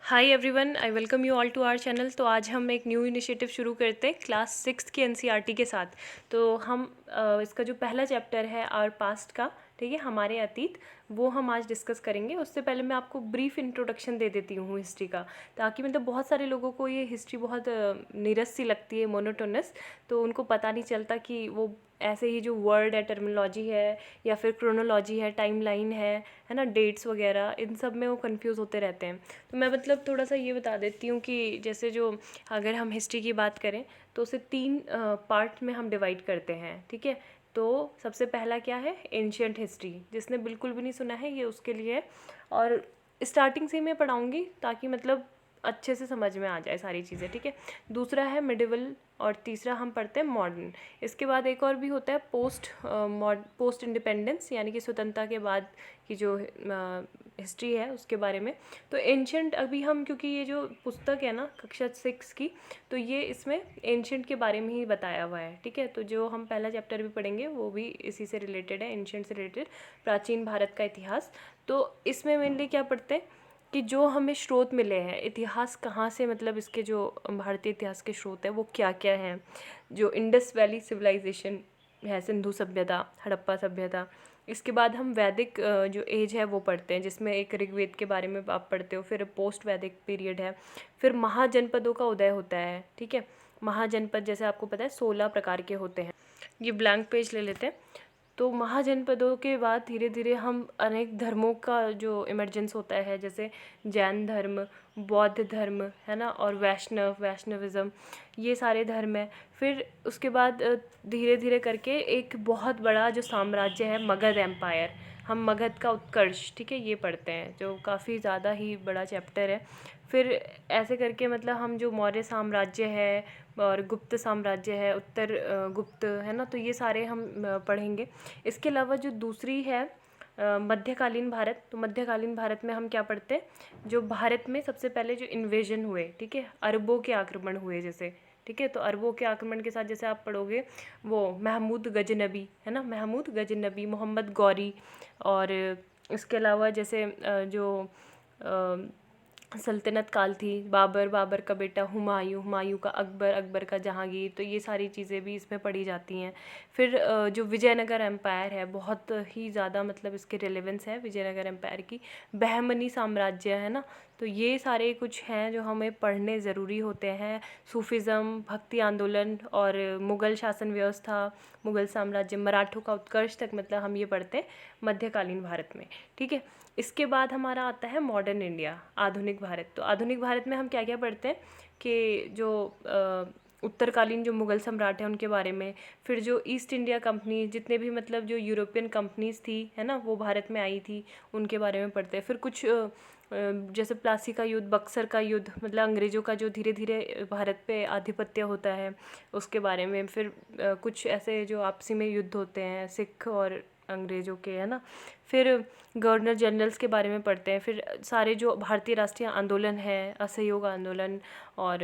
Hi everyone, I welcome you all to our channel. तो आज हम एक न्यू इनिशिएटिव शुरू करते हैं क्लास 6 की एनसीईआरटी के साथ। तो हम इसका जो पहला चैप्टर है आवर पास्ट का, ठीक है, हमारे अतीत, वो हम आज डिस्कस करेंगे। उससे पहले मैं आपको ब्रीफ इंट्रोडक्शन दे देती हूँ हिस्ट्री का, ताकि मतलब बहुत सारे लोगों को ये हिस्ट्री बहुत नीरस सी लगती है, मोनोटोनस, तो उनको पता नहीं चलता कि वो ऐसे ही जो वर्ड है, टर्मिनोलॉजी है या फिर क्रोनोलॉजी है, टाइमलाइन है ना, डेट्स वगैरह, इन सब में वो कंफ्यूज होते रहते हैं। तो मैं मतलब थोड़ा सा ये बता देती हूँ कि जैसे जो अगर हम हिस्ट्री की बात करें तो उसे 3 पार्ट में हम डिवाइड करते हैं, ठीक है। तो सबसे पहला क्या है, एंशियंट हिस्ट्री। जिसने बिल्कुल भी नहीं सुना है ये उसके लिए है, और स्टार्टिंग से ही मैं पढ़ाऊँगी ताकि मतलब अच्छे से समझ में आ जाए सारी चीज़ें, ठीक है। दूसरा है मिडिवल, और तीसरा हम पढ़ते हैं मॉडर्न। इसके बाद एक और भी होता है पोस्ट इंडिपेंडेंस, यानी कि स्वतंत्रता के बाद की जो हिस्ट्री है उसके बारे में। तो एंशंट अभी हम, क्योंकि ये जो पुस्तक है ना कक्षा 6 की, तो ये इसमें एंशंट के बारे में ही बताया हुआ है, ठीक है। तो जो हम पहला चैप्टर भी पढ़ेंगे वो भी इसी से रिलेटेड है, एंशंट से रिलेटेड, प्राचीन भारत का इतिहास। तो इसमें मेनली क्या पढ़ते हैं कि जो हमें स्रोत मिले हैं, इतिहास कहाँ से, मतलब इसके जो भारतीय इतिहास के स्रोत हैं वो क्या क्या हैं। जो इंडस वैली सिविलाइजेशन है, सिंधु सभ्यता, हड़प्पा सभ्यता। इसके बाद हम वैदिक जो एज है वो पढ़ते हैं, जिसमें एक ऋग्वेद के बारे में आप पढ़ते हो। फिर पोस्ट वैदिक पीरियड है। फिर महाजनपदों का उदय होता है, ठीक है। महाजनपद जैसे आपको पता है 16 प्रकार के होते हैं। ये ब्लैंक पेज ले लेते हैं। तो महाजनपदों के बाद धीरे धीरे हम अनेक धर्मों का जो इमर्जेंस होता है, जैसे जैन धर्म, बौद्ध धर्म, है ना, और वैष्णविज़्म, ये सारे धर्म है। फिर उसके बाद धीरे धीरे करके एक बहुत बड़ा जो साम्राज्य है, मगध एम्पायर, हम मगध का उत्कर्ष, ठीक है, ये पढ़ते हैं, जो काफ़ी ज़्यादा ही बड़ा चैप्टर है। फिर ऐसे करके मतलब हम जो मौर्य साम्राज्य है और गुप्त साम्राज्य है, उत्तर गुप्त, है ना, तो ये सारे हम पढ़ेंगे। इसके अलावा जो दूसरी है मध्यकालीन भारत, तो मध्यकालीन भारत में हम क्या पढ़ते हैं, जो भारत में सबसे पहले जो इन्वेजन हुए, ठीक है, अरबों के आक्रमण हुए जैसे, ठीक है। तो अरबों के आक्रमण के साथ जैसे आप पढ़ोगे वो महमूद गजनबी, है ना, महमूद गजनबी, मोहम्मद गौरी। और इसके अलावा जैसे जो सल्तनत काल थी, बाबर का बेटा हुमायूं का अकबर, अकबर का जहांगीर, तो ये सारी चीज़ें भी इसमें पढ़ी जाती हैं। फिर जो विजयनगर एम्पायर है, बहुत ही ज़्यादा मतलब इसके रेलेवेंस है विजयनगर एम्पायर की। बहमनी साम्राज्य, है ना, तो ये सारे कुछ हैं जो हमें पढ़ने ज़रूरी होते हैं। सूफिज़्म, भक्ति आंदोलन, और मुग़ल शासन व्यवस्था, मुग़ल साम्राज्य, मराठों का उत्कर्ष तक मतलब हम ये पढ़ते हैं मध्यकालीन भारत में, ठीक है। इसके बाद हमारा आता है मॉडर्न इंडिया, आधुनिक भारत। तो आधुनिक भारत में हम क्या क्या पढ़ते हैं कि जो उत्तरकालीन जो मुग़ल सम्राट हैं उनके बारे में। फिर जो ईस्ट इंडिया कंपनी, जितने भी मतलब जो यूरोपियन कंपनीज़ थी, है ना, वो भारत में आई थी, उनके बारे में पढ़ते हैं। फिर कुछ जैसे प्लासी का युद्ध, बक्सर का युद्ध, मतलब अंग्रेज़ों का जो धीरे धीरे भारत पे आधिपत्य होता है, उसके बारे में। फिर कुछ ऐसे जो आपसी में युद्ध होते हैं सिख और अंग्रेज़ों के, है ना। फिर गवर्नर जनरल्स के बारे में पढ़ते हैं। फिर सारे जो भारतीय राष्ट्रीय आंदोलन है, असहयोग आंदोलन और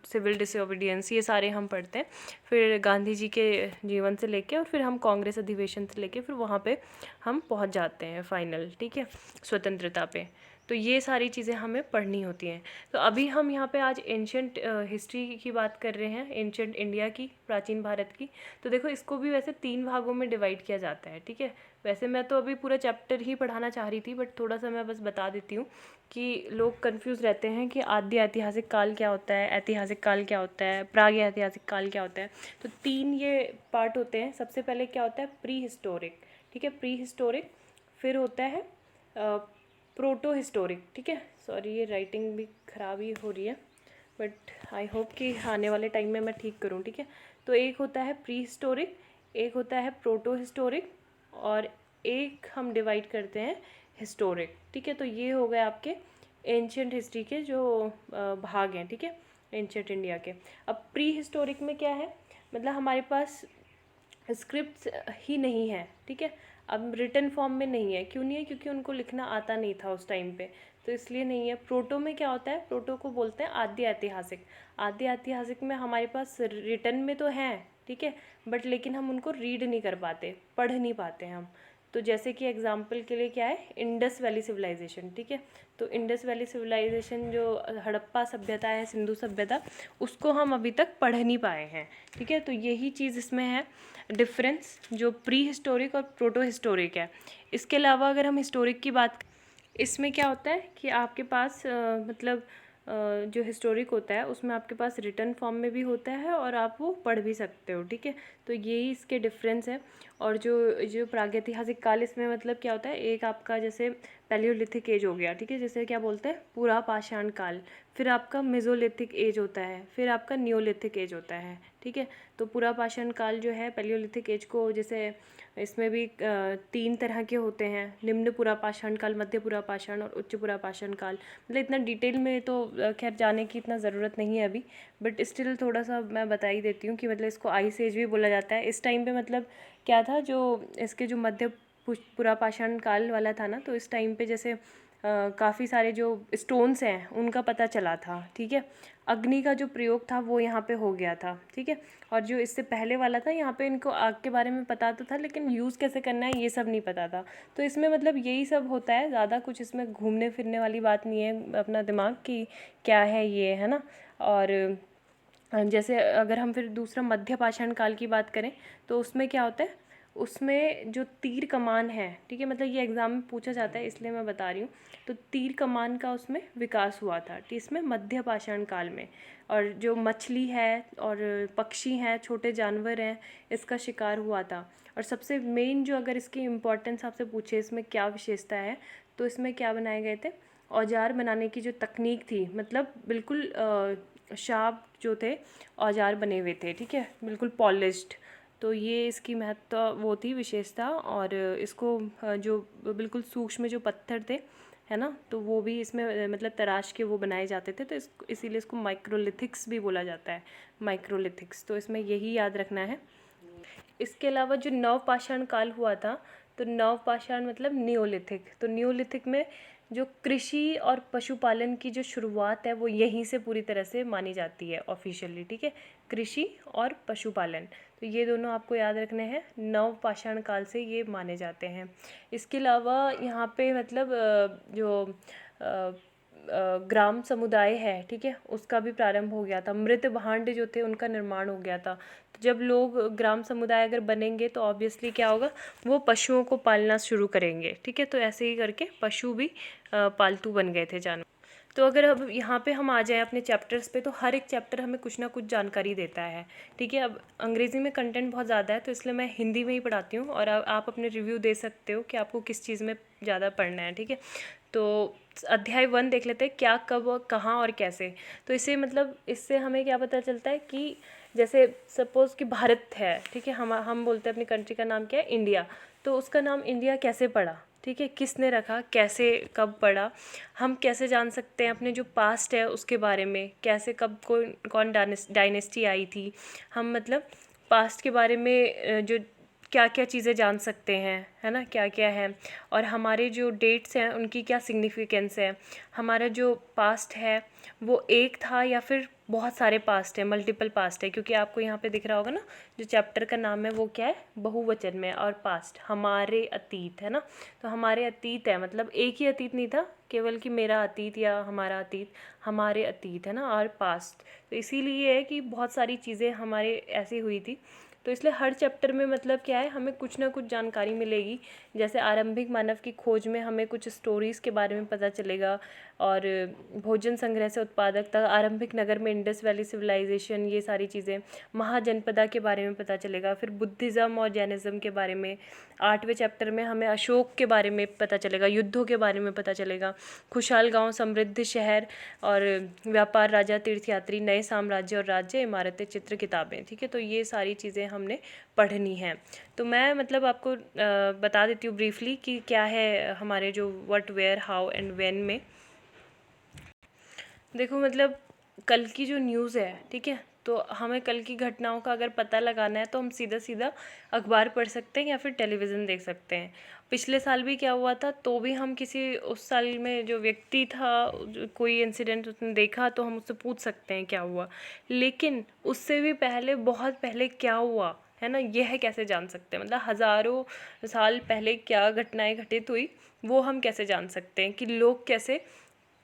सिविल डिसोबीडियंस, ये सारे हम पढ़ते हैं। फिर गांधी जी के जीवन से लेके, और फिर हम कांग्रेस अधिवेशन से लेके फिर वहाँ पे हम पहुँच जाते हैं फाइनल, ठीक है, स्वतंत्रता पे। तो ये सारी चीज़ें हमें पढ़नी होती हैं। तो अभी हम यहाँ पे आज एंशंट हिस्ट्री की बात कर रहे हैं, एंशंट इंडिया की, प्राचीन भारत की। तो देखो इसको भी वैसे 3 भागों में डिवाइड किया जाता है, ठीक है। वैसे मैं तो अभी पूरा चैप्टर ही पढ़ाना चाह रही थी, बट थोड़ा सा मैं बस बता देती हूँ कि लोग कंफ्यूज रहते हैं कि आद्य ऐतिहासिक काल क्या होता है, ऐतिहासिक काल क्या होता है, प्राग ऐतिहासिक काल क्या होता है। तो 3 ये पार्ट होते हैं। सबसे पहले क्या होता है, प्री हिस्टोरिक, ठीक है, प्री हिस्टोरिक। फिर होता है प्रोटो हिस्टोरिक, ठीक है। सॉरी, ये राइटिंग भी ख़राब ही हो रही है, बट आई होप कि आने वाले टाइम में मैं ठीक करूँ, ठीक है। तो एक होता है प्री हिस्टोरिक, एक होता है प्रोटो हिस्टोरिक, और एक हम डिवाइड करते हैं हिस्टोरिक, ठीक है। तो ये हो गए आपके एंशियंट हिस्ट्री के जो भाग हैं, ठीक है, एंशियंट इंडिया के। अब प्री हिस्टोरिक में क्या है, मतलब हमारे पास स्क्रिप्ट्स ही नहीं है, ठीक है। अब रिटन फॉर्म में नहीं है, क्यों नहीं है, क्योंकि उनको लिखना आता नहीं था उस टाइम पे, तो इसलिए नहीं है। प्रोटो में क्या होता है, प्रोटो को बोलते हैं आद्य ऐतिहासिक। आद्य ऐतिहासिक में हमारे पास रिटन में तो हैं, ठीक है, बट लेकिन हम उनको रीड नहीं कर पाते, पढ़ नहीं पाते हम। तो जैसे कि एग्जाम्पल के लिए क्या है, इंडस वैली सिविलाइजेशन, ठीक है। तो इंडस वैली सिविलाइजेशन जो हड़प्पा सभ्यता है, सिंधु सभ्यता, उसको हम अभी तक पढ़ नहीं पाए हैं, ठीक है। तो यही चीज़ इसमें है डिफरेंस, जो प्री हिस्टोरिक और प्रोटो हिस्टोरिक है। इसके अलावा अगर हम हिस्टोरिक की बात, इसमें क्या होता है कि आपके पास मतलब जो हिस्टोरिक होता है उसमें आपके पास रिटन फॉर्म में भी होता है और आप वो पढ़ भी सकते हो, ठीक है। तो यही इसके डिफरेंस है। और जो जो प्रागैतिहासिक काल, इसमें मतलब क्या होता है, एक आपका जैसे पैलियोलिथिक एज हो गया, ठीक है, जैसे क्या बोलते हैं पूरा पाषाण काल, फिर आपका मेसोलिथिक एज होता है, फिर आपका नियोलिथिक एज होता है, ठीक है। तो पूरा पाषाण काल जो है पैलियोलिथिक एज को, जैसे इसमें भी 3 तरह के होते हैं, निम्न पुरा पाषाण काल, मध्य पुरा पाषाण और उच्च पुरा पाषाण काल। मतलब इतना डिटेल में तो खैर जाने की इतना ज़रूरत नहीं है अभी, बट स्टिल थोड़ा सा मैं बता ही देती हूँ कि मतलब इसको आइस एज भी बोला जाता है। इस टाइम पे मतलब क्या था, जो इसके जो मध्य पुरा पाषाण काल वाला था ना, तो इस टाइम पे जैसे काफ़ी सारे जो स्टोन्स हैं उनका पता चला था, ठीक है। अग्नि का जो प्रयोग था वो यहाँ पे हो गया था, ठीक है। और जो इससे पहले वाला था, यहाँ पे इनको आग के बारे में पता तो था, लेकिन यूज़ कैसे करना है ये सब नहीं पता था। तो इसमें मतलब यही सब होता है, ज़्यादा कुछ इसमें घूमने फिरने वाली बात नहीं है, अपना दिमाग की क्या है ये, है ना। और जैसे अगर हम फिर दूसरा मध्य पाषाण काल की बात करें, तो उसमें क्या होता है, उसमें जो तीर कमान है, ठीक है, मतलब ये एग्ज़ाम में पूछा जाता है इसलिए मैं बता रही हूँ। तो तीर कमान का उसमें विकास हुआ था, ठीक, इसमें मध्य पाषाण काल में। और जो मछली है और पक्षी हैं, छोटे जानवर हैं, इसका शिकार हुआ था। और सबसे मेन जो, अगर इसकी इम्पोर्टेंस आपसे पूछे इसमें क्या विशेषता है, तो इसमें क्या बनाए गए थे, औजार बनाने की जो तकनीक थी, मतलब बिल्कुल शार्प जो थे औजार बने हुए थे, ठीक है, बिल्कुल पॉलिश्ड। तो ये इसकी महत्व वो थी विशेषता। और इसको जो बिल्कुल सूक्ष्म जो पत्थर थे, है ना, तो वो भी इसमें मतलब तराश के वो बनाए जाते थे, तो इसीलिए इसको माइक्रोलिथिक्स भी बोला जाता है, माइक्रोलिथिक्स। तो इसमें यही याद रखना है। इसके अलावा जो नवपाषाण काल हुआ था, तो नवपाषाण मतलब नियोलिथिक, तो नियोलिथिक में जो कृषि और पशुपालन की जो शुरुआत है वो यहीं से पूरी तरह से मानी जाती है ऑफिशियली, ठीक है, कृषि और पशुपालन। तो ये दोनों आपको याद रखने हैं, नवपाषाण काल से ये माने जाते हैं। इसके अलावा यहाँ पे मतलब जो ग्राम समुदाय है, ठीक है, उसका भी प्रारंभ हो गया था। मृत भांड जो थे उनका निर्माण हो गया था। तो जब लोग ग्राम समुदाय अगर बनेंगे तो ऑब्वियसली क्या होगा, वो पशुओं को पालना शुरू करेंगे, ठीक है। तो ऐसे ही करके पशु भी पालतू बन गए थे जानवर। तो अगर अब यहाँ पे हम आ जाएं अपने चैप्टर्स पे, तो हर एक चैप्टर हमें कुछ ना कुछ जानकारी देता है, ठीक है। अब अंग्रेज़ी में कंटेंट बहुत ज़्यादा है, तो इसलिए मैं हिंदी में ही पढ़ाती हूँ, और आप अपने रिव्यू दे सकते हो कि आपको किस चीज़ में ज़्यादा पढ़ना है, ठीक है। तो अध्याय 1 देख लेते हैं, क्या, कब, कहाँ और कैसे। तो इससे मतलब इससे हमें क्या पता चलता है कि जैसे सपोज़ कि भारत है, ठीक है, हम बोलते हैं अपनी कंट्री का नाम क्या है, इंडिया। तो उसका नाम इंडिया कैसे पड़ा, ठीक है, किसने रखा, कैसे, कब पड़ा। हम कैसे जान सकते हैं अपने जो पास्ट है उसके बारे में, कैसे, कब, कौन डायनेस्टी आई थी। हम मतलब पास्ट के बारे में जो क्या क्या चीज़ें जान सकते हैं, है ना, क्या क्या है। और हमारे जो डेट्स हैं उनकी क्या सिग्निफिकेंस है। हमारा जो पास्ट है वो एक था या फिर बहुत सारे पास्ट है, मल्टीपल पास्ट है, क्योंकि आपको यहाँ पे दिख रहा होगा ना, जो चैप्टर का नाम है वो क्या है, बहुवचन में, और पास्ट हमारे अतीत, है ना। तो हमारे अतीत है, मतलब एक ही अतीत नहीं था केवल कि मेरा अतीत या हमारा अतीत, हमारे अतीत, है ना, और पास्ट। तो इसीलिए है कि बहुत सारी चीज़ें हमारे ऐसी हुई थी। तो इसलिए हर चैप्टर में मतलब क्या है, हमें कुछ ना कुछ जानकारी मिलेगी। जैसे आरंभिक मानव की खोज में हमें कुछ स्टोरीज़ के बारे में पता चलेगा, और भोजन संग्रह से उत्पादक तक, आरंभिक नगर में इंडस वैली सिविलाइजेशन, ये सारी चीज़ें, महाजनपदा के बारे में पता चलेगा। फिर बुद्धिज़्म और जैनिज़्म के बारे में 8वें चैप्टर में हमें अशोक के बारे में पता चलेगा, युद्धों के बारे में पता चलेगा, खुशहाल गाँव, समृद्ध शहर और व्यापार, राजा, तीर्थयात्री, नए साम्राज्य और राज्य, इमारतें, चित्र, किताबें, ठीक है। तो ये सारी चीज़ें हमने पढ़नी हैं। तो मैं मतलब आपको बता देती हूँ ब्रीफली कि क्या है हमारे जो what, where, how and when में। देखो मतलब कल की जो न्यूज़ है, ठीक है, तो हमें कल की घटनाओं का अगर पता लगाना है तो हम सीधा सीधा अखबार पढ़ सकते हैं या फिर टेलीविज़न देख सकते हैं। पिछले साल भी क्या हुआ था, तो भी हम किसी उस साल में जो व्यक्ति था, कोई इंसिडेंट उसने देखा, तो हम उससे पूछ सकते हैं क्या हुआ। लेकिन उससे भी पहले, बहुत पहले क्या हुआ, है ना, यह कैसे जान सकते हैं, मतलब हज़ारों साल पहले क्या घटनाएं घटित हुई वो हम कैसे जान सकते हैं, कि लोग कैसे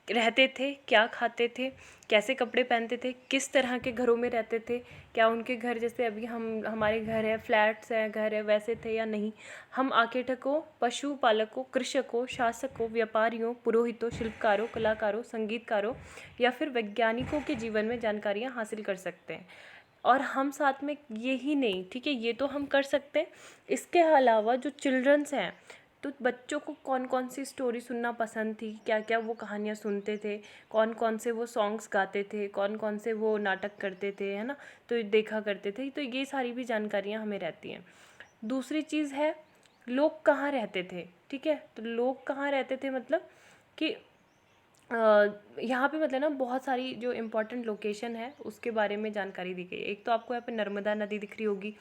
रहते थे, क्या खाते थे, कैसे कपड़े पहनते थे, किस तरह के घरों में रहते थे, क्या उनके घर जैसे अभी हमारे घर है, फ्लैट्स हैं, घर है, वैसे थे या नहीं। हम आकेठकों, पशुपालकों, कृषकों, शासकों, व्यापारियों, पुरोहितों, शिल्पकारों, कलाकारों, संगीतकारों या फिर वैज्ञानिकों के जीवन में जानकारियाँ हासिल कर सकते हैं। और हम साथ में यही नहीं, ठीक है, ये तो हम कर सकते हैं। इसके अलावा जो चिल्ड्रंस हैं, तो बच्चों को कौन कौन सी स्टोरी सुनना पसंद थी, क्या क्या वो कहानियाँ सुनते थे, कौन कौन से वो सॉन्ग्स गाते थे, कौन कौन से वो नाटक करते थे, है ना, तो ये देखा करते थे, तो ये सारी भी जानकारियाँ हमें रहती हैं। दूसरी चीज़ है, लोग कहाँ रहते थे, ठीक है, तो लोग कहाँ रहते थे मतलब कि यहाँ पे मतलब ना बहुत सारी जो इम्पोर्टेंट लोकेशन है उसके बारे में जानकारी दी गई है। एक तो आपको यहाँ पे नर्मदा नदी दिख रही होगी।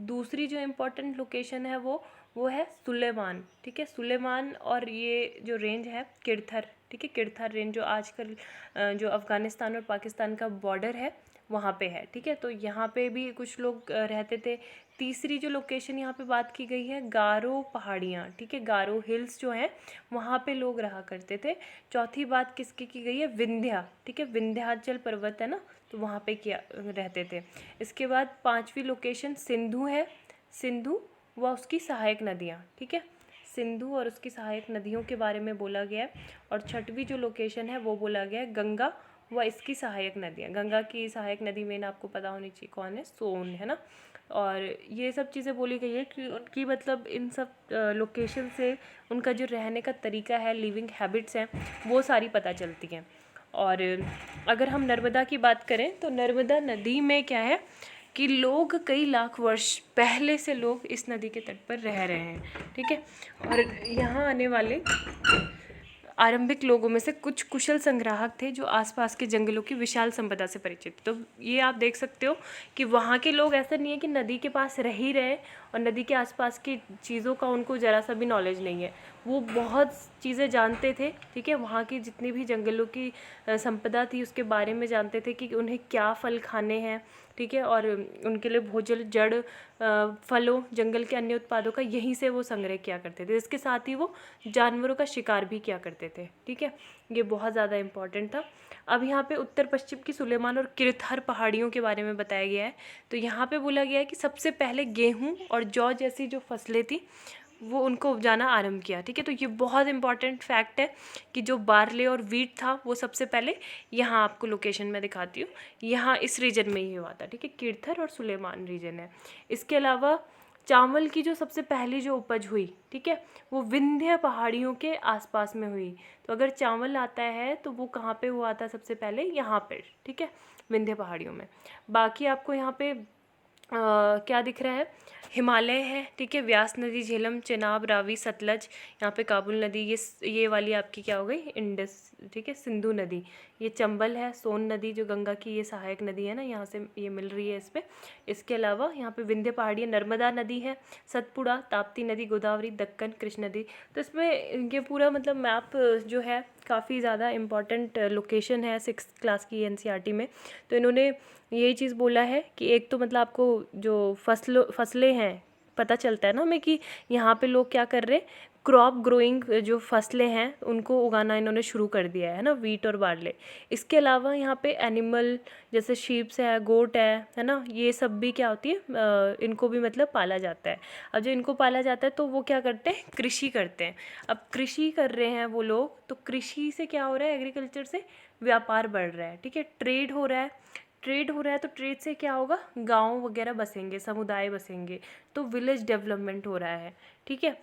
दूसरी जो इम्पोर्टेंट लोकेशन है वो है सुलेमान, ठीक है, सुलेमान। और ये जो रेंज है किरथर, ठीक है, किरथर रेंज जो आजकल जो अफ़गानिस्तान और पाकिस्तान का बॉर्डर है वहाँ पे है, ठीक है, तो यहाँ पे भी कुछ लोग रहते थे। तीसरी जो लोकेशन यहाँ पे बात की गई है गारो पहाड़ियाँ, ठीक है, गारो हिल्स जो हैं वहाँ पे लोग रहा करते थे। चौथी बात किसकी की गई है, विंध्या, ठीक है, विंध्याचल पर्वत है ना, तो वहाँ पे क्या रहते थे। इसके बाद पांचवी लोकेशन सिंधु है, सिंधु व उसकी सहायक नदियाँ, ठीक है, सिंधु और उसकी सहायक नदियों के बारे में बोला गया है। और छठवीं जो लोकेशन है वो बोला गया है गंगा व इसकी सहायक नदियाँ। गंगा की सहायक नदी में आपको पता होनी चाहिए कौन है, सोन, है ना। और ये सब चीज़ें बोली गई है कि उनकी मतलब इन सब लोकेशन से उनका जो रहने का तरीका है, लिविंग हैबिट्स हैं, वो सारी पता चलती हैं। और अगर हम नर्मदा की बात करें तो नर्मदा नदी में क्या है कि लोग कई लाख वर्ष पहले से लोग इस नदी के तट पर रह रहे हैं, ठीक है। और यहाँ आने वाले आरंभिक लोगों में से कुछ कुशल संग्राहक थे जो आसपास के जंगलों की विशाल संपदा से परिचित। तो ये आप देख सकते हो कि वहाँ के लोग ऐसा नहीं है कि नदी के पास रह ही रहे और नदी के आसपास की चीज़ों का उनको ज़रा सा भी नॉलेज नहीं है। वो बहुत चीज़ें जानते थे, ठीक है, वहाँ की जितनी भी जंगलों की संपदा थी उसके बारे में जानते थे कि उन्हें क्या फल खाने हैं, ठीक है, और उनके लिए भोजन, जड़, फलों, जंगल के अन्य उत्पादों का यहीं से वो संग्रह किया करते थे। इसके साथ ही वो जानवरों का शिकार भी किया करते थे, ठीक है, ये बहुत ज़्यादा इम्पॉर्टेंट था। अब यहाँ पे उत्तर पश्चिम की सुलेमान और किरथर पहाड़ियों के बारे में बताया गया है। तो यहाँ पे बोला गया है कि सबसे पहले गेहूँ और जौ जैसी जो फसलें थी वो उनको उपजाना आरंभ किया, ठीक है। तो ये बहुत इंपॉर्टेंट फैक्ट है कि जो बार्ले और वीट था वो सबसे पहले यहाँ आपको लोकेशन में दिखाती हूँ, यहाँ इस रीजन में ही हुआ था, ठीक है, किरथर और सुलेमान रीजन है। इसके अलावा चावल की जो सबसे पहली जो उपज हुई, ठीक है, वो विंध्य पहाड़ियों के आसपास में हुई। तो अगर चावल आता है तो वो कहाँ पे हुआ था सबसे पहले, यहाँ पर, ठीक है, विंध्य पहाड़ियों में। बाकी आपको यहाँ पे क्या दिख रहा है, हिमालय है, ठीक है, व्यास नदी, झेलम, चेनाब, रावी, सतलज, यहाँ पे काबुल नदी, ये वाली आपकी क्या हो गई, इंडस, ठीक है, सिंधु नदी, ये चंबल है, सोन नदी जो गंगा की ये सहायक नदी है ना, यहाँ से ये मिल रही है इस पे। इसके अलावा यहाँ पे विंध्य पहाड़ी, नर्मदा नदी है, सतपुड़ा, ताप्ती नदी, गोदावरी, दक्कन, कृष्ण नदी। तो इसमें ये पूरा मतलब मैप जो है काफ़ी ज़्यादा इम्पॉर्टेंट लोकेशन है 6th क्लास की एनसीईआरटी में। तो इन्होंने यही चीज़ बोला है कि एक तो मतलब आपको जो फसलें हैं पता चलता है ना हमें कि यहाँ पे लोग क्या कर रहे हैं, क्रॉप ग्रोइंग जो फसलें हैं उनको उगाना इन्होंने शुरू कर दिया है ना, वीट और बार्ले। इसके अलावा यहाँ पे एनिमल जैसे शीप्स है, गोट है ना, ये सब भी क्या होती है, इनको भी मतलब पाला जाता है। अब जो इनको पाला जाता है तो वो क्या करते हैं, कृषि करते हैं। अब कृषि कर रहे हैं वो लोग, तो कृषि से क्या हो रहा है, एग्रीकल्चर से व्यापार बढ़ रहा है, ठीक है, ट्रेड हो रहा है, ट्रेड हो रहा है, तो ट्रेड से क्या होगा, गांव वगैरह बसेंगे, समुदाय बसेंगे, तो विलेज डेवलपमेंट हो रहा है, ठीक है।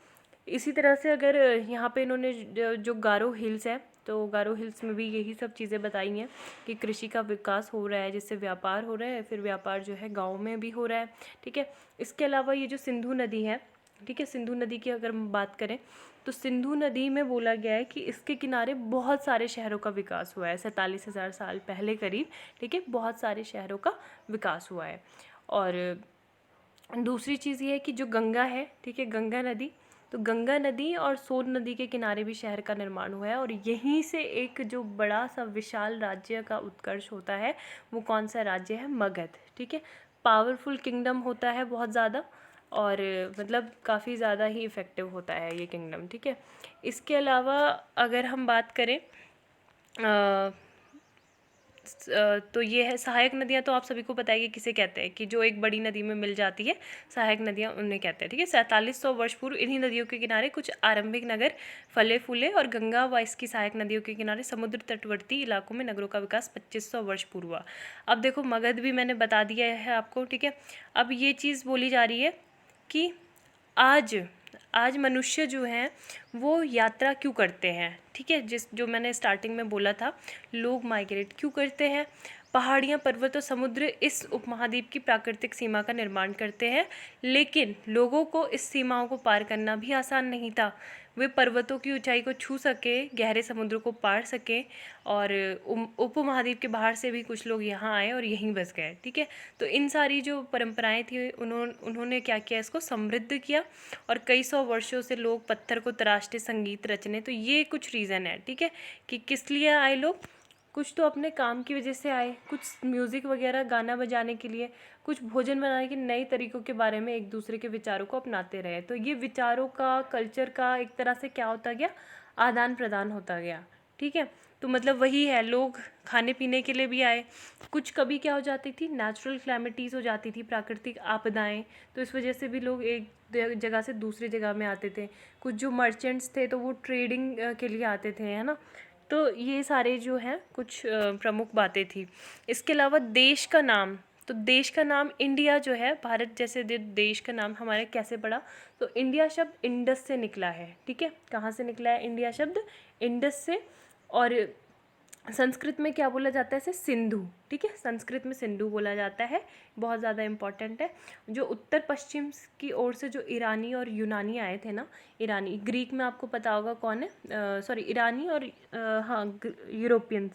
इसी तरह से अगर यहाँ पे इन्होंने जो गारो हिल्स है, तो गारो हिल्स में भी यही सब चीज़ें बताई हैं कि कृषि का विकास हो रहा है जिससे व्यापार हो रहा है, फिर व्यापार जो है गाँव में भी हो रहा है, ठीक है। इसके अलावा ये जो सिंधु नदी है, ठीक है, सिंधु नदी की अगर हम बात करें तो सिंधु नदी में बोला गया है कि इसके किनारे बहुत सारे शहरों का विकास हुआ है 47,000 साल पहले करीब, ठीक है, बहुत सारे शहरों का विकास हुआ है। और दूसरी चीज़ ये है कि जो गंगा है, ठीक है, गंगा नदी, तो गंगा नदी और सोन नदी के किनारे भी शहर का निर्माण हुआ है। और यहीं से एक जो बड़ा सा विशाल राज्य का उत्कर्ष होता है वो कौन सा राज्य है, मगध, ठीक है। पावरफुल किंगडम होता है बहुत ज़्यादा, और मतलब काफ़ी ज़्यादा ही इफ़ेक्टिव होता है ये किंगडम, ठीक है। इसके अलावा अगर हम बात करें तो ये है सहायक नदियाँ, तो आप सभी को पता है कि किसे कहते हैं, कि जो एक बड़ी नदी में मिल जाती है, सहायक नदियाँ उन्हें कहते हैं, ठीक है। 4700 वर्ष पूर्व इन्हीं नदियों के किनारे कुछ आरंभिक नगर फले फूले, और गंगा व इसकी सहायक नदियों के किनारे समुद्र तटवर्ती इलाकों में नगरों का विकास 2500 वर्ष पूर्व हुआ। अब देखो मगध भी मैंने बता दिया है आपको, ठीक है। अब ये चीज़ बोली जा रही है कि आज मनुष्य जो हैं वो यात्रा क्यों करते हैं, ठीक है। जो मैंने स्टार्टिंग में बोला था, लोग माइग्रेट क्यों करते हैं। पहाड़ियाँ, पर्वत और समुद्र इस उपमहाद्वीप की प्राकृतिक सीमा का निर्माण करते हैं, लेकिन लोगों को इस सीमाओं को पार करना भी आसान नहीं था। वे पर्वतों की ऊंचाई को छू सके, गहरे समुद्र को पार सके, और उपमहाद्वीप के बाहर से भी कुछ लोग यहाँ आए और यहीं बस गए, ठीक है। तो इन सारी जो परंपराएं थी उन्होंने क्या किया, इसको समृद्ध किया, और कई सौ वर्षों से लोग पत्थर को तराशते, संगीत रचने। तो ये कुछ रीज़न है, ठीक है, कि किस लिए आए लोग। कुछ तो अपने काम की वजह से आए, कुछ म्यूज़िक वगैरह गाना बजाने के लिए, कुछ भोजन बनाने के नए तरीक़ों के बारे में एक दूसरे के विचारों को अपनाते रहे। तो ये विचारों का, कल्चर का एक तरह से क्या होता गया, आदान प्रदान होता गया, ठीक है। तो मतलब वही है, लोग खाने पीने के लिए भी आए। कुछ कभी क्या हो जाती थी, नेचुरल क्लैमिटीज़ हो जाती थी, प्राकृतिक आपदाएं, तो इस वजह से भी लोग एक जगह से दूसरी जगह में आते थे। कुछ जो मर्चेंट्स थे तो वो ट्रेडिंग के लिए आते थे, है ना। तो ये सारे जो हैं कुछ प्रमुख बातें थी। इसके अलावा देश का नाम, तो देश का नाम इंडिया जो है, भारत जैसे देश का नाम हमारे कैसे पड़ा, तो इंडिया शब्द इंडस से निकला है, ठीक है। कहाँ से निकला है इंडिया शब्द, इंडस से। और संस्कृत में क्या बोला जाता है इसे, सिंधु, ठीक है। संस्कृत में सिंधु बोला जाता है, बहुत ज़्यादा इम्पॉर्टेंट है। जो उत्तर पश्चिम की ओर से जो ईरानी और यूनानी आए थे ना, ईरानी, ग्रीक में आपको पता होगा कौन है, सॉरी ईरानी और हाँ यूरोपियन,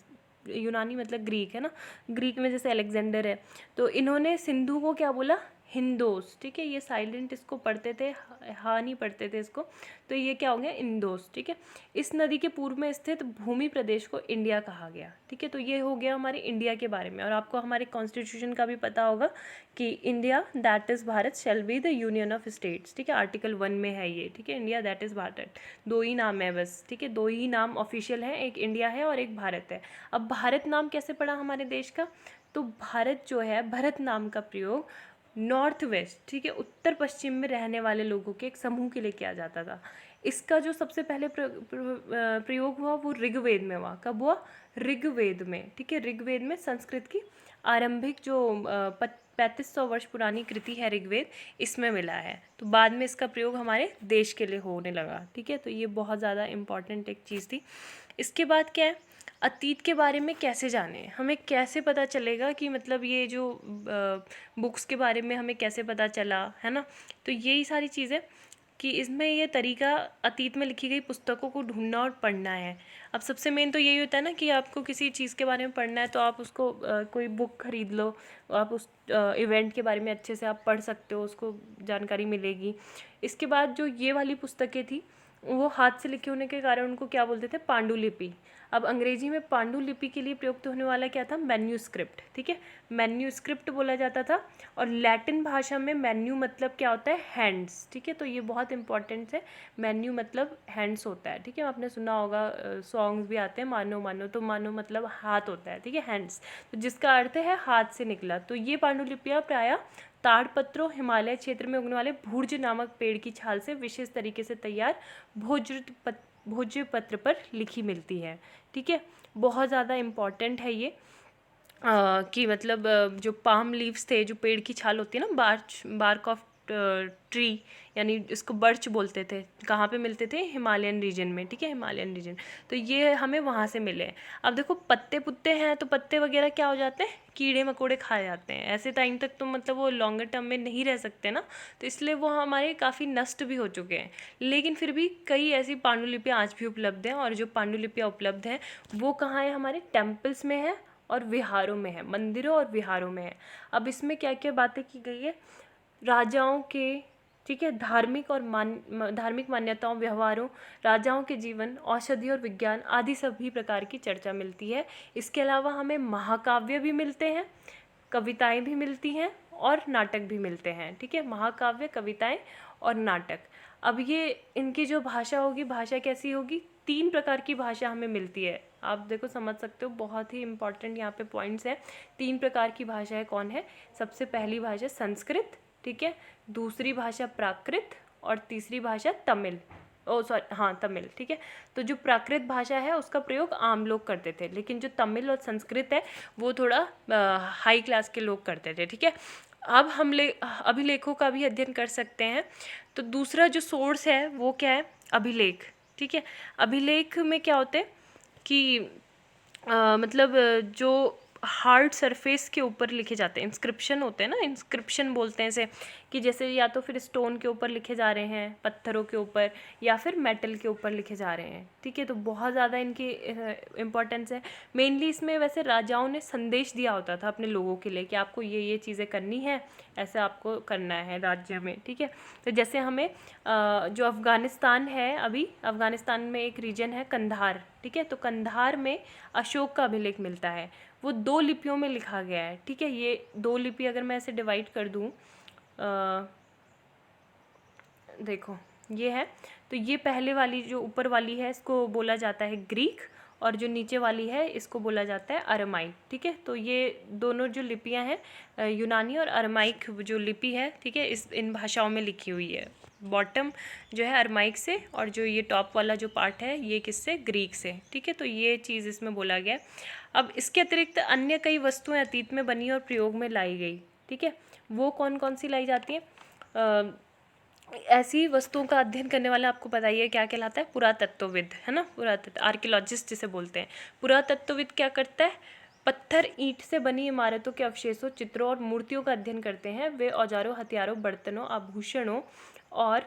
यूनानी मतलब ग्रीक है ना। ग्रीक में जैसे अलेक्जेंडर है, तो इन्होंने सिंधु को क्या बोला, हिंदोस, ठीक है। ये साइलेंट इसको पढ़ते थे, हाँ नहीं पढ़ते थे इसको, तो ये क्या हो गया, इंदोस, ठीक है। इस नदी के पूर्व में स्थित भूमि प्रदेश को इंडिया कहा गया, ठीक है। तो ये हो गया हमारे इंडिया के बारे में। और आपको हमारे कॉन्स्टिट्यूशन का भी पता होगा कि India that is Bharat shall be the union of states, ठीक है। आर्टिकल 1 में है ये, ठीक है। इंडिया दैट इज़ भारत, दो ही नाम है बस, ठीक है। दो ही नाम ऑफिशियल हैं, एक इंडिया है और एक भारत है। अब भारत नाम कैसे पड़ा हमारे देश का, तो भारत जो है, भरत नाम का प्रयोग नॉर्थ वेस्ट, ठीक है, उत्तर पश्चिम में रहने वाले लोगों के एक समूह के लिए किया जाता था। इसका जो सबसे पहले प्रयोग हुआ वो ऋग्वेद में हुआ। कब हुआ, ऋग्वेद में, ठीक है। ऋग्वेद में संस्कृत की आरंभिक जो 3500 वर्ष पुरानी कृति है ऋग्वेद, इसमें मिला है। तो बाद में इसका प्रयोग हमारे देश के लिए होने लगा, ठीक है। तो ये बहुत ज़्यादा इम्पॉर्टेंट एक चीज़ थी। इसके बाद क्या है, अतीत के बारे में कैसे जाने, हमें कैसे पता चलेगा कि मतलब ये जो बुक्स के बारे में हमें कैसे पता चला, है ना। तो यही सारी चीज़ें कि इसमें ये तरीका अतीत में लिखी गई पुस्तकों को ढूंढना और पढ़ना है। अब सबसे मेन तो यही होता है ना कि आपको किसी चीज़ के बारे में पढ़ना है तो आप उसको कोई बुक खरीद लो, आप उस इवेंट के बारे में अच्छे से आप पढ़ सकते हो, उसको जानकारी मिलेगी। इसके बाद जो ये वाली पुस्तकें थी वो हाथ से लिखे होने के कारण उनको क्या बोलते थे, पांडुलिपि। अब अंग्रेजी में पांडुलिपि के लिए प्रयुक्त होने वाला क्या था, मैन्यूस्क्रिप्ट, ठीक है। मैन्यूस्क्रिप्ट बोला जाता था। और लैटिन भाषा में मैन्यू मतलब क्या होता है, हैंड्स, ठीक है। तो ये बहुत इंपॉर्टेंट है, मैन्यू मतलब हैंड्स होता है, ठीक है। आपने सुना होगा, सॉन्ग्स भी आते हैं, मानो मानो, तो मानो मतलब हाथ होता है, ठीक है, हैंड्स, तो जिसका अर्थ है हाथ से निकला। तो ये पांडुलिपियाँ प्रायः ताड़पत्रों, हिमालय क्षेत्र में उगने वाले भूर्ज नामक पेड़ की छाल से विशेष तरीके से तैयार भोज्य पत्र पर लिखी मिलती है, ठीक है। बहुत ज़्यादा इम्पॉर्टेंट है ये कि मतलब जो पाम लीव्स थे, जो पेड़ की छाल होती है ना, बार्क ऑफ ट्री, यानी इसको बर्च बोलते थे। कहाँ पे मिलते थे, हिमालयन रीजन में, ठीक है, हिमालयन रीजन। तो ये हमें वहाँ से मिले। अब देखो पत्ते पुत्ते हैं तो पत्ते वगैरह क्या हो जाते हैं, कीड़े मकोड़े खा जाते हैं। ऐसे टाइम तक तो मतलब वो लॉन्गर टर्म में नहीं रह सकते ना, तो इसलिए वो हमारे काफ़ी नष्ट भी हो चुके हैं। लेकिन फिर भी कई ऐसी पांडुलिपियाँ आज भी उपलब्ध हैं, और जो पांडुलिपियाँ उपलब्ध हैं वो कहाँ है, हमारे टेम्पल्स में है और विहारों में है, मंदिरों और विहारों में है। अब इसमें क्या क्या बातें की गई है, राजाओं के, ठीक है, धार्मिक और धार्मिक मान्यताओं, व्यवहारों, राजाओं के जीवन, औषधि और विज्ञान आदि सभी प्रकार की चर्चा मिलती है। इसके अलावा हमें महाकाव्य भी मिलते हैं, कविताएं भी मिलती हैं, और नाटक भी मिलते हैं, ठीक है, महाकाव्य, कविताएं और नाटक। अब ये इनकी जो भाषा होगी, भाषा कैसी होगी, 3 प्रकार की भाषा हमें मिलती है। आप देखो समझ सकते हो, बहुत ही इंपॉर्टेंट यहाँ पे पॉइंट्स है। 3 प्रकार की भाषाएं कौन है? सबसे पहली भाषा संस्कृत, ठीक है, दूसरी भाषा प्राकृत और तीसरी भाषा तमिल। हाँ तमिल, ठीक है। तो जो प्राकृत भाषा है उसका प्रयोग आम लोग करते थे, लेकिन जो तमिल और संस्कृत है वो थोड़ा हाई क्लास के लोग करते थे, ठीक है। अब हम अभिलेखों का भी अध्ययन कर सकते हैं। तो दूसरा जो सोर्स है वो क्या है? अभिलेख, ठीक है। अभिलेख में क्या होते हैं कि मतलब जो हार्ड सरफेस के ऊपर लिखे जाते हैं, इंस्क्रिप्शन होते हैं ना, इंस्क्रिप्शन बोलते हैं इसे, कि जैसे या तो फिर स्टोन के ऊपर लिखे जा रहे हैं, पत्थरों के ऊपर, या फिर मेटल के ऊपर लिखे जा रहे हैं, ठीक है। तो बहुत ज़्यादा इनकी इम्पोर्टेंस है। मेनली इसमें वैसे राजाओं ने संदेश दिया होता था अपने लोगों के लिए कि आपको ये चीज़ें करनी है, ऐसे आपको करना है राज्य में, ठीक है। तो जैसे हमें जो अफ़गानिस्तान है, अभी अफ़गानिस्तान में एक रीजन है कंधार, ठीक है। तो कंधार में अशोक का अभिलेख मिलता है, वो 2 लिपियों में लिखा गया है, ठीक है। ये 2 लिपि अगर मैं ऐसे डिवाइड कर दूँ, देखो ये है, तो ये पहले वाली जो ऊपर वाली है इसको बोला जाता है ग्रीक, और जो नीचे वाली है इसको बोला जाता है अरमाइक, ठीक है। तो ये दोनों जो लिपियां हैं, यूनानी और अरमाइक जो लिपि है, ठीक है, इन भाषाओं में लिखी हुई है। बॉटम जो है अरमाइक से, और जो ये टॉप वाला जो पार्ट है ये किससे? ग्रीक से, ठीक है। तो ये चीज़ इसमें बोला गया। अब इसके अतिरिक्त अन्य कई वस्तुएं अतीत में बनी और प्रयोग में लाई गई, ठीक है। वो कौन कौन सी लाई जाती हैं? ऐसी वस्तुओं का अध्ययन करने वाला आपको पता ही है क्या कहलाता है? पुरातत्वविद, है ना, पुरातत्व, आर्कियोलॉजिस्ट जिसे बोलते हैं। पुरातत्वविद क्या करता है? पत्थर, ईंट से बनी इमारतों के अवशेषों, चित्रों और मूर्तियों का अध्ययन करते हैं। वे औजारों, हथियारों, बर्तनों, आभूषणों और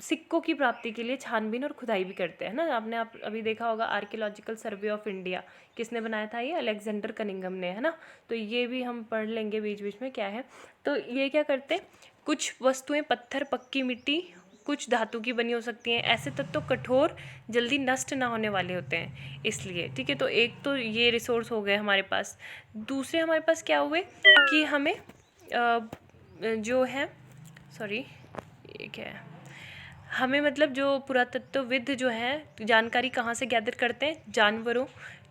सिक्कों की प्राप्ति के लिए छानबीन और खुदाई भी करते हैं ना। आपने अभी देखा होगा आर्कियोलॉजिकल सर्वे ऑफ इंडिया, किसने बनाया था? ये अलेक्जेंडर कनिंघम ने, है ना। तो ये भी हम पढ़ लेंगे बीच बीच में क्या है। तो ये क्या करते हैं, कुछ वस्तुएं पत्थर, पक्की मिट्टी, कुछ धातु की बनी हो सकती हैं। ऐसे तत्व कठोर, जल्दी नष्ट ना होने वाले होते हैं इसलिए, ठीक है। तो एक तो ये रिसोर्स हो गए हमारे पास। दूसरे हमारे पास क्या हुए कि हमें जो है, सॉरी ये क्या है, हमें मतलब जो पुरातत्वविद जो है जानकारी कहाँ से गैदर करते हैं? जानवरों,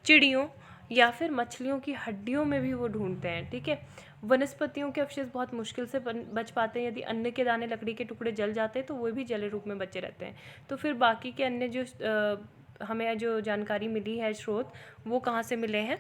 चिड़ियों या फिर मछलियों की हड्डियों में भी वो ढूंढते हैं, ठीक है। वनस्पतियों के अवशेष बहुत मुश्किल से बच पाते हैं। यदि अन्न के दाने, लकड़ी के टुकड़े जल जाते हैं तो वो भी जले रूप में बचे रहते हैं। तो फिर बाकी के अन्य जो हमें जो जानकारी मिली है, स्रोत, वो कहाँ से मिले हैं?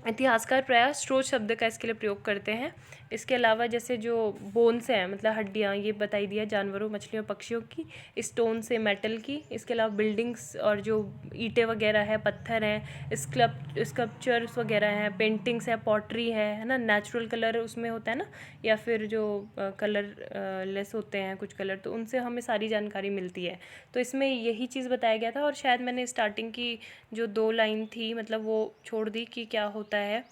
इतिहासकार प्रायः स्रोत शब्द का इसके लिए प्रयोग करते हैं। इसके अलावा जैसे जो बोन्स हैं, मतलब हड्डियाँ, ये बताई दिया, जानवरों, मछलियों, पक्षियों की, स्टोन से, मेटल की। इसके अलावा बिल्डिंग्स और जो ईंटें वगैरह है, पत्थर हैं, स्कल्पचर्स वगैरह हैं, पेंटिंग्स है, पॉटरी है ना। नेचुरल कलर उसमें होता है ना, या फिर जो कलर लेस होते हैं कुछ कलर, तो उनसे हमें सारी जानकारी मिलती है। तो इसमें यही चीज़ बताया गया था। और शायद मैंने स्टार्टिंग की जो 2 लाइन थी, मतलब वो छोड़ दी कि क्या होता है।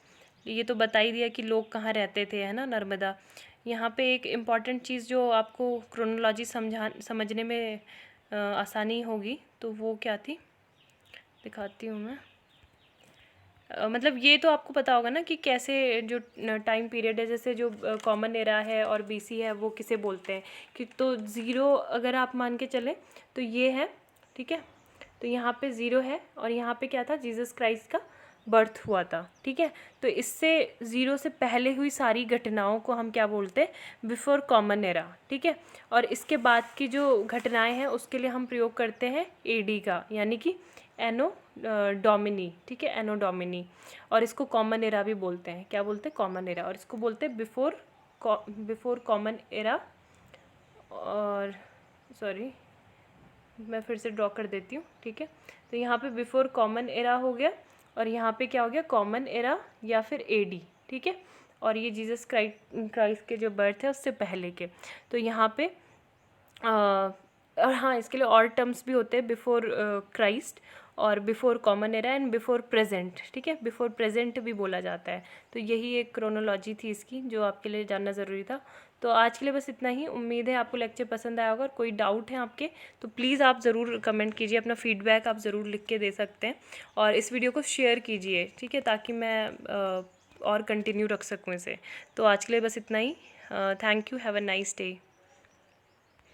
ये तो बता ही दिया कि लोग कहाँ रहते थे, है ना, नर्मदा। यहाँ पे एक इम्पॉर्टेंट चीज़ जो आपको क्रोनोलॉजी समझने में आसानी होगी, तो वो क्या थी, दिखाती हूँ मैं। मतलब ये तो आपको पता होगा ना कि कैसे जो टाइम पीरियड है, जैसे जो कॉमन एरा है और बीसी है, वो किसे बोलते हैं कि, तो 0 अगर आप मान के चलें तो ये है, ठीक है। तो यहाँ पे 0 है और यहाँ पे क्या था? जीसस क्राइस्ट का बर्थ हुआ था, ठीक है। तो इससे 0 से पहले हुई सारी घटनाओं को हम क्या बोलते हैं? बिफोर कॉमन एरा, ठीक है। और इसके बाद की जो घटनाएं हैं उसके लिए हम प्रयोग करते हैं AD का, यानी कि एनो डोमिनी, ठीक है, एनो डोमिनी। और इसको कॉमन एरा भी बोलते हैं। क्या बोलते हैं? Common era. और इसको बोलते हैं बिफोर कॉमन एरा। और सॉरी, मैं फिर से ड्रॉ कर देती हूँ, ठीक है। तो यहाँ पे बिफोर कॉमन एरा हो गया, और यहाँ पे क्या हो गया? कॉमन एरा या फिर AD, ठीक है। और ये जीसस क्राइस्ट के जो बर्थ है उससे पहले के। तो यहाँ पे और हाँ, इसके लिए और टर्म्स भी होते हैं, बिफोर क्राइस्ट और before common era and before present, ठीक है। बिफोर प्रेजेंट भी बोला जाता है। तो यही एक क्रोनोलॉजी थी इसकी, जो आपके लिए जानना ज़रूरी था। तो आज के लिए बस इतना ही। उम्मीद है आपको लेक्चर पसंद आया होगा। और कोई डाउट है आपके तो प्लीज़ आप ज़रूर कमेंट कीजिए, अपना फीडबैक आप ज़रूर लिख के दे सकते हैं। और इस वीडियो को शेयर कीजिए, ठीक है, ताकि मैं और कंटिन्यू रख सकूँ इसे। तो आज के लिए बस इतना ही। Thank you, have a nice day.